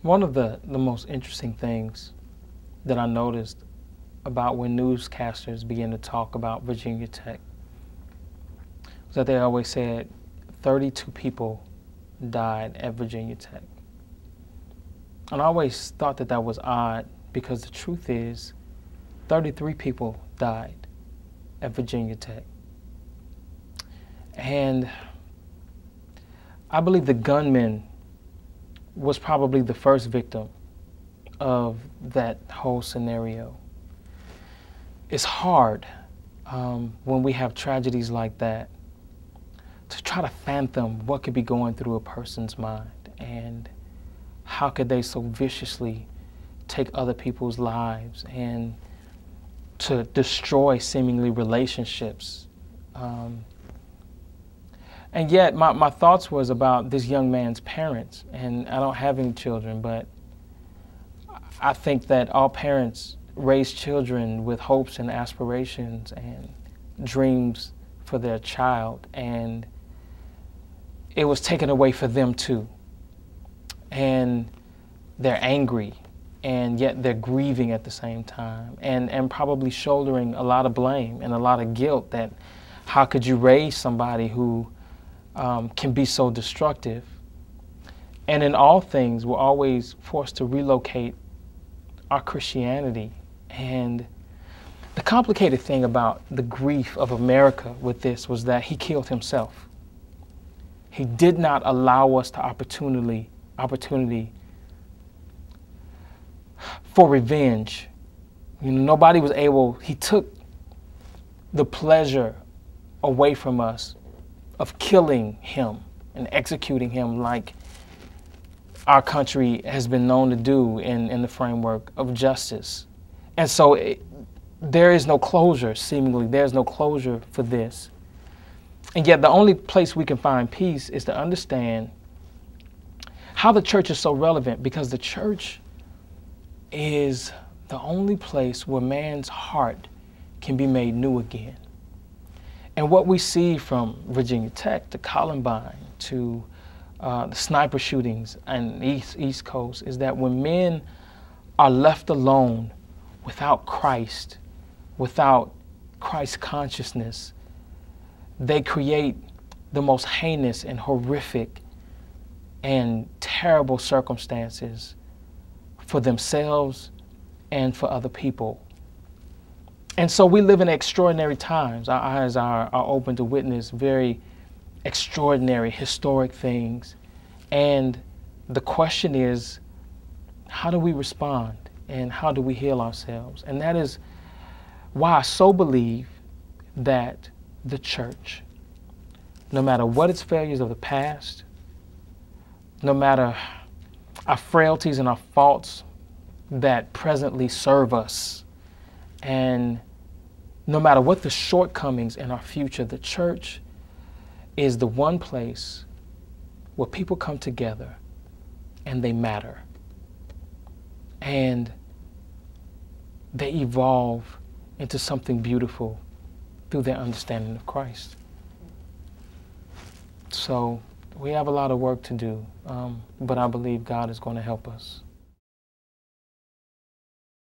One of the most interesting things that I noticed about when newscasters begin to talk about Virginia Tech was that they always said 32 people died at Virginia Tech. And I always thought that that was odd because the truth is 33 people died at Virginia Tech. And I believe the gunman was probably the first victim of that whole scenario. It's hard when we have tragedies like that to try to fathom what could be going through a person's mind and how could they so viciously take other people's lives and to destroy seemingly relationships. And yet my thoughts was about this young man's parents, and I don't have any children, but I think that all parents raise children with hopes and aspirations and dreams for their child, and it was taken away for them too. And they're angry, and yet they're grieving at the same time, and probably shouldering a lot of blame and a lot of guilt that how could you raise somebody who can be so destructive. And in all things, we're always forced to relocate our Christianity. And the complicated thing about the grief of America with this was that he killed himself. He did not allow us the opportunity for revenge. You know, nobody was able, he took the pleasure away from us of killing him and executing him like our country has been known to do in the framework of justice. And so there is no closure, seemingly. There's no closure for this. And yet the only place we can find peace is to understand how the church is so relevant, because the church is the only place where man's heart can be made new again. And what we see from Virginia Tech to Columbine to the sniper shootings on the East Coast is that when men are left alone without Christ, without Christ consciousness, they create the most heinous and horrific and terrible circumstances for themselves and for other people. And so we live in extraordinary times. Our eyes are open to witness very extraordinary, historic things. And the question is, how do we respond and how do we heal ourselves? And that is why I so believe that the church, no matter what its failures of the past, no matter our frailties and our faults that presently serve us, and no matter what the shortcomings in our future, the church is the one place where people come together and they matter. And they evolve into something beautiful through their understanding of Christ. So we have a lot of work to do, but I believe God is going to help us.